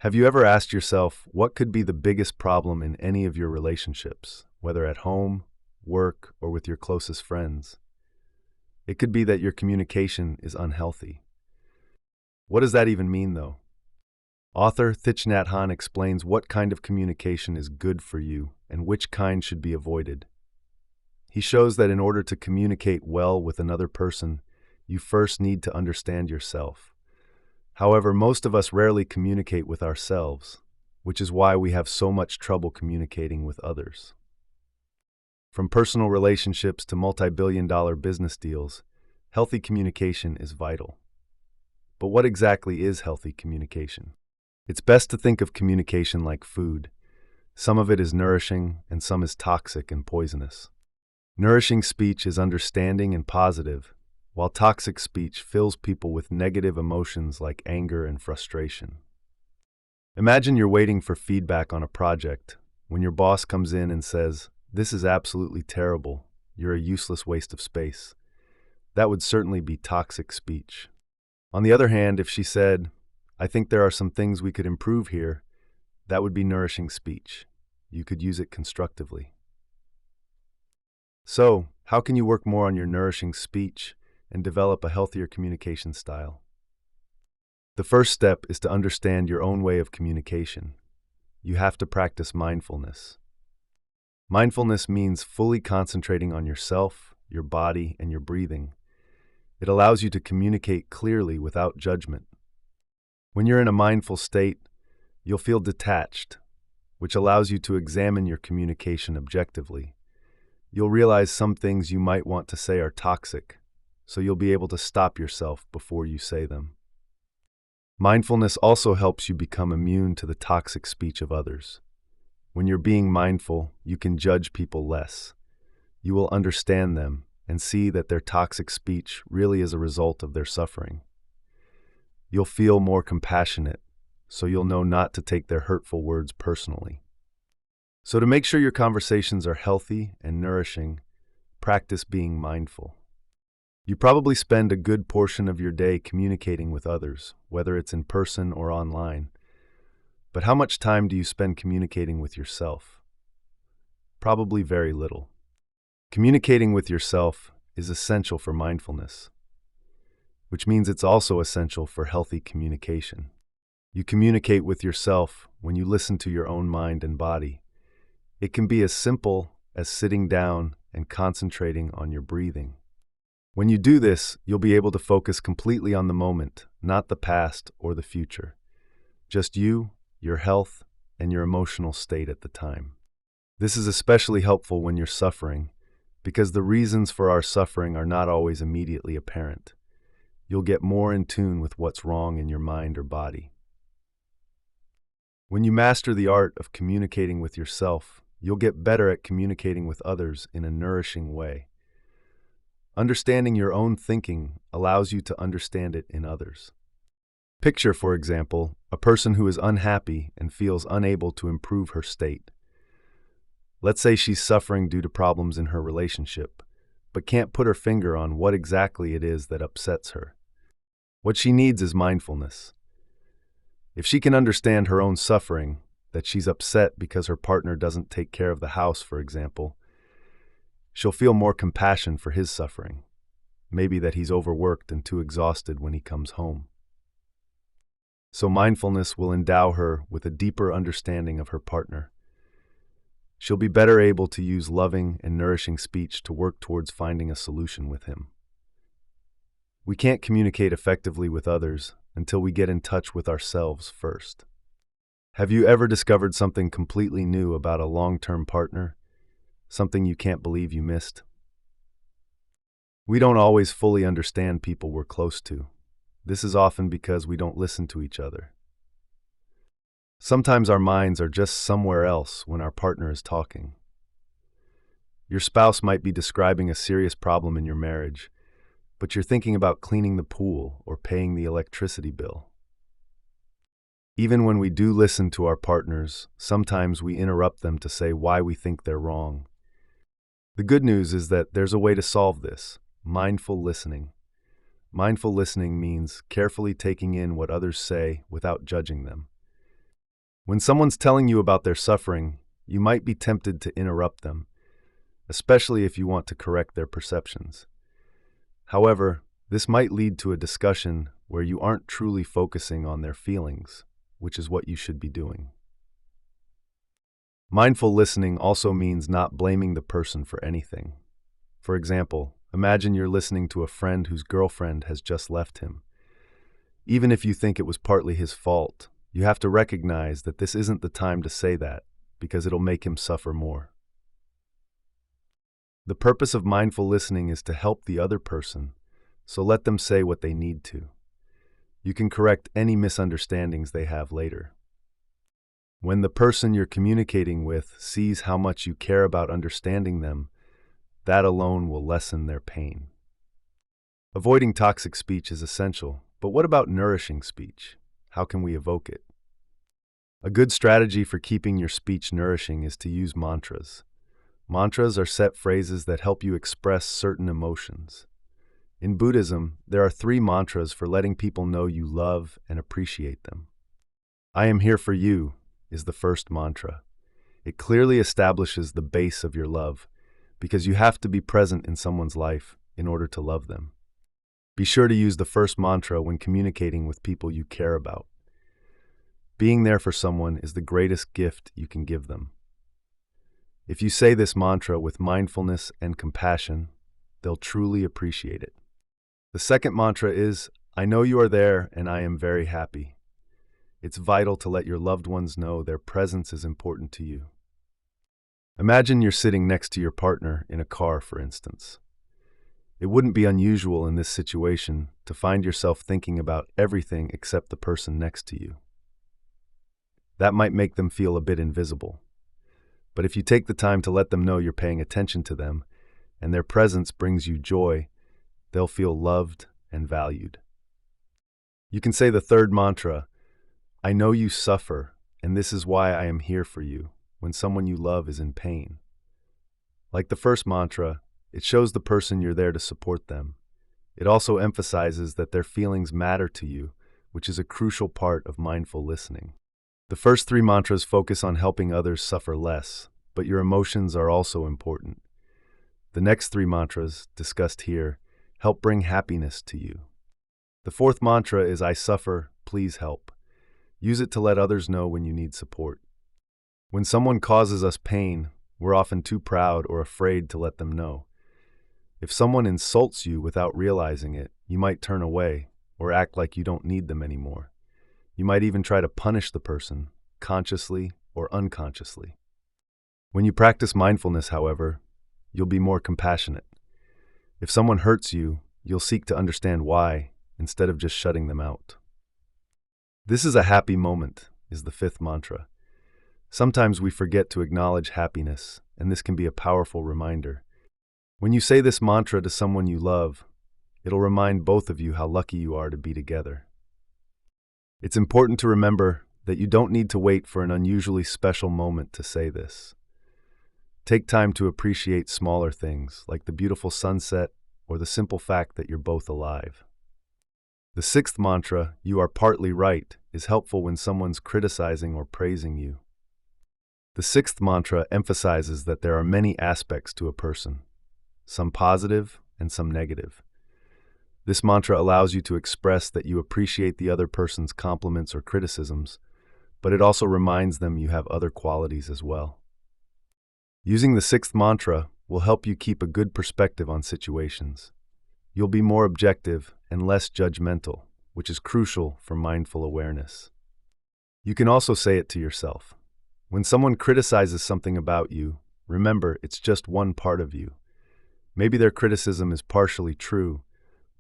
Have you ever asked yourself what could be the biggest problem in any of your relationships, whether at home, work, or with your closest friends? It could be that your communication is unhealthy. What does that even mean, though? Author Thich Nhat Hanh explains what kind of communication is good for you and which kind should be avoided. He shows that in order to communicate well with another person, you first need to understand yourself. However, most of us rarely communicate with ourselves, which is why we have so much trouble communicating with others. From personal relationships to multi-billion-dollar business deals, healthy communication is vital. But what exactly is healthy communication? It's best to think of communication like food. Some of it is nourishing and some is toxic and poisonous. Nourishing speech is understanding and positive, while toxic speech fills people with negative emotions like anger and frustration. Imagine you're waiting for feedback on a project when your boss comes in and says, "This is absolutely terrible. You're a useless waste of space." That would certainly be toxic speech. On the other hand, if she said, "I think there are some things we could improve here," that would be nourishing speech. You could use it constructively. So, how can you work more on your nourishing speech and develop a healthier communication style? The first step is to understand your own way of communication. You have to practice mindfulness. Mindfulness means fully concentrating on yourself, your body, and your breathing. It allows you to communicate clearly without judgment. When you're in a mindful state, you'll feel detached, which allows you to examine your communication objectively. You'll realize some things you might want to say are toxic, so you'll be able to stop yourself before you say them. Mindfulness also helps you become immune to the toxic speech of others. When you're being mindful, you can judge people less. You will understand them and see that their toxic speech really is a result of their suffering. You'll feel more compassionate, so you'll know not to take their hurtful words personally. So to make sure your conversations are healthy and nourishing, practice being mindful. You probably spend a good portion of your day communicating with others, whether it's in person or online. But how much time do you spend communicating with yourself? Probably very little. Communicating with yourself is essential for mindfulness, which means it's also essential for healthy communication. You communicate with yourself when you listen to your own mind and body. It can be as simple as sitting down and concentrating on your breathing. When you do this, you'll be able to focus completely on the moment, not the past or the future. Just you, your health, and your emotional state at the time. This is especially helpful when you're suffering, because the reasons for our suffering are not always immediately apparent. You'll get more in tune with what's wrong in your mind or body. When you master the art of communicating with yourself, you'll get better at communicating with others in a nourishing way. Understanding your own thinking allows you to understand it in others. Picture, for example, a person who is unhappy and feels unable to improve her state. Let's say she's suffering due to problems in her relationship, but can't put her finger on what exactly it is that upsets her. What she needs is mindfulness. If she can understand her own suffering, that she's upset because her partner doesn't take care of the house, for example, she'll feel more compassion for his suffering. Maybe that he's overworked and too exhausted when he comes home. So mindfulness will endow her with a deeper understanding of her partner. She'll be better able to use loving and nourishing speech to work towards finding a solution with him. We can't communicate effectively with others until we get in touch with ourselves first. Have you ever discovered something completely new about a long-term partner? Something you can't believe you missed? We don't always fully understand people we're close to. This is often because we don't listen to each other. Sometimes our minds are just somewhere else when our partner is talking. Your spouse might be describing a serious problem in your marriage, but you're thinking about cleaning the pool or paying the electricity bill. Even when we do listen to our partners, sometimes we interrupt them to say why we think they're wrong. The good news is that there's a way to solve this: mindful listening. Mindful listening means carefully taking in what others say without judging them. When someone's telling you about their suffering, you might be tempted to interrupt them, especially if you want to correct their perceptions. However, this might lead to a discussion where you aren't truly focusing on their feelings, which is what you should be doing. Mindful listening also means not blaming the person for anything. For example, imagine you're listening to a friend whose girlfriend has just left him. Even if you think it was partly his fault, you have to recognize that this isn't the time to say that, because it'll make him suffer more. The purpose of mindful listening is to help the other person, so let them say what they need to. You can correct any misunderstandings they have later. When the person you're communicating with sees how much you care about understanding them, that alone will lessen their pain. Avoiding toxic speech is essential, but what about nourishing speech? How can we evoke it? A good strategy for keeping your speech nourishing is to use mantras. Mantras are set phrases that help you express certain emotions. In Buddhism, there are 3 mantras for letting people know you love and appreciate them. I am here for you is the first mantra. It clearly establishes the base of your love, because you have to be present in someone's life in order to love them. Be sure to use the first mantra when communicating with people you care about. Being there for someone is the greatest gift you can give them. If you say this mantra with mindfulness and compassion, they'll truly appreciate it. The second mantra is, I know you are there and I am very happy. It's vital to let your loved ones know their presence is important to you. Imagine you're sitting next to your partner in a car, for instance. It wouldn't be unusual in this situation to find yourself thinking about everything except the person next to you. That might make them feel a bit invisible. But if you take the time to let them know you're paying attention to them, and their presence brings you joy, they'll feel loved and valued. You can say the third mantra, I know you suffer, and this is why I am here for you, when someone you love is in pain. Like the first mantra, it shows the person you're there to support them. It also emphasizes that their feelings matter to you, which is a crucial part of mindful listening. The first 3 mantras focus on helping others suffer less, but your emotions are also important. The next 3 mantras, discussed here, help bring happiness to you. The fourth mantra is I suffer, please help. Use it to let others know when you need support. When someone causes us pain, we're often too proud or afraid to let them know. If someone insults you without realizing it, you might turn away or act like you don't need them anymore. You might even try to punish the person, consciously or unconsciously. When you practice mindfulness, however, you'll be more compassionate. If someone hurts you, you'll seek to understand why, instead of just shutting them out. This is a happy moment, is the 5th mantra. Sometimes we forget to acknowledge happiness, and this can be a powerful reminder. When you say this mantra to someone you love, it'll remind both of you how lucky you are to be together. It's important to remember that you don't need to wait for an unusually special moment to say this. Take time to appreciate smaller things, like the beautiful sunset or the simple fact that you're both alive. The 6th mantra, you are partly right, is helpful when someone's criticizing or praising you. The 6th mantra emphasizes that there are many aspects to a person, some positive and some negative. This mantra allows you to express that you appreciate the other person's compliments or criticisms, but it also reminds them you have other qualities as well. Using the 6th mantra will help you keep a good perspective on situations. You'll be more objective and less judgmental, which is crucial for mindful awareness. You can also say it to yourself. When someone criticizes something about you, remember it's just one part of you. Maybe their criticism is partially true,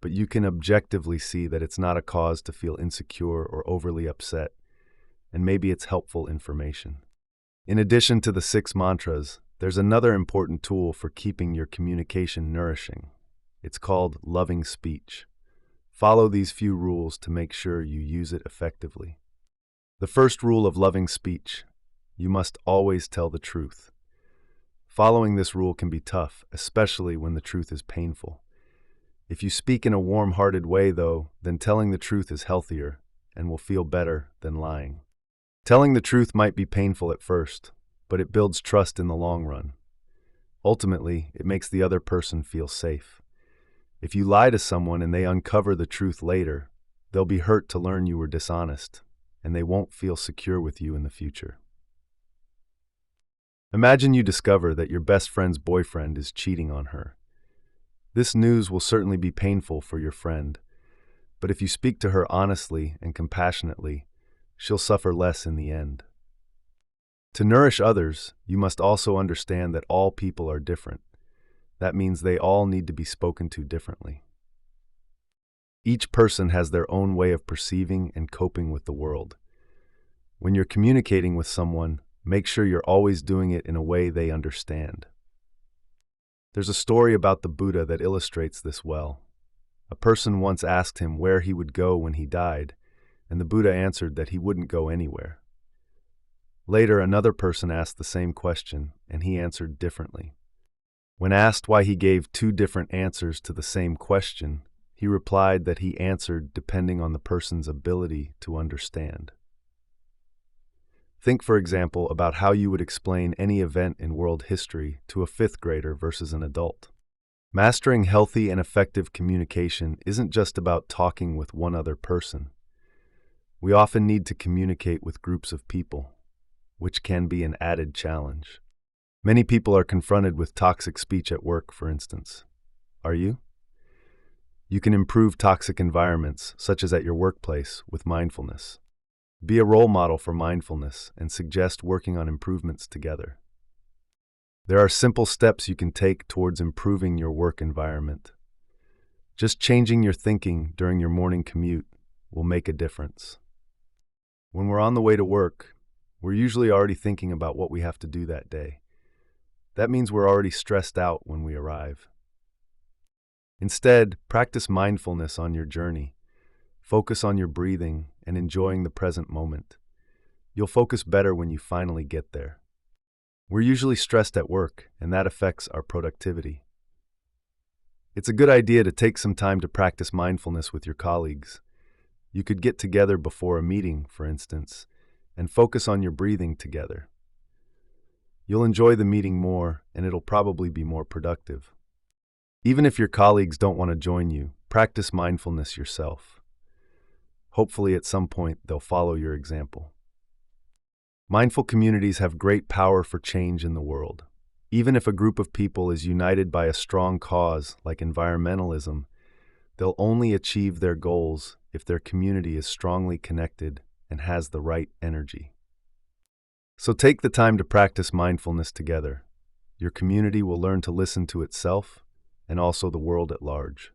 but you can objectively see that it's not a cause to feel insecure or overly upset, and maybe it's helpful information. In addition to the 6 mantras, there's another important tool for keeping your communication nourishing. It's called loving speech. Follow these few rules to make sure you use it effectively. The first rule of loving speech: you must always tell the truth. Following this rule can be tough, especially when the truth is painful. If you speak in a warm-hearted way, though, then telling the truth is healthier and will feel better than lying. Telling the truth might be painful at first, but it builds trust in the long run. Ultimately, it makes the other person feel safe. If you lie to someone and they uncover the truth later, they'll be hurt to learn you were dishonest, and they won't feel secure with you in the future. Imagine you discover that your best friend's boyfriend is cheating on her. This news will certainly be painful for your friend, but if you speak to her honestly and compassionately, she'll suffer less in the end. To nourish others, you must also understand that all people are different. That means they all need to be spoken to differently. Each person has their own way of perceiving and coping with the world. When you're communicating with someone, make sure you're always doing it in a way they understand. There's a story about the Buddha that illustrates this well. A person once asked him where he would go when he died, and the Buddha answered that he wouldn't go anywhere. Later, another person asked the same question, and he answered differently. When asked why he gave two different answers to the same question, he replied that he answered depending on the person's ability to understand. Think, for example, about how you would explain any event in world history to a fifth grader versus an adult. Mastering healthy and effective communication isn't just about talking with one other person. We often need to communicate with groups of people, which can be an added challenge. Many people are confronted with toxic speech at work, for instance. Are you? You can improve toxic environments, such as at your workplace, with mindfulness. Be a role model for mindfulness and suggest working on improvements together. There are simple steps you can take towards improving your work environment. Just changing your thinking during your morning commute will make a difference. When we're on the way to work, we're usually already thinking about what we have to do that day. That means we're already stressed out when we arrive. Instead, practice mindfulness on your journey. Focus on your breathing and enjoying the present moment. You'll focus better when you finally get there. We're usually stressed at work, and that affects our productivity. It's a good idea to take some time to practice mindfulness with your colleagues. You could get together before a meeting, for instance, and focus on your breathing together. You'll enjoy the meeting more, and it'll probably be more productive. Even if your colleagues don't want to join you, practice mindfulness yourself. Hopefully, at some point, they'll follow your example. Mindful communities have great power for change in the world. Even if a group of people is united by a strong cause, like environmentalism, they'll only achieve their goals if their community is strongly connected and has the right energy. So take the time to practice mindfulness together. Your community will learn to listen to itself and also the world at large.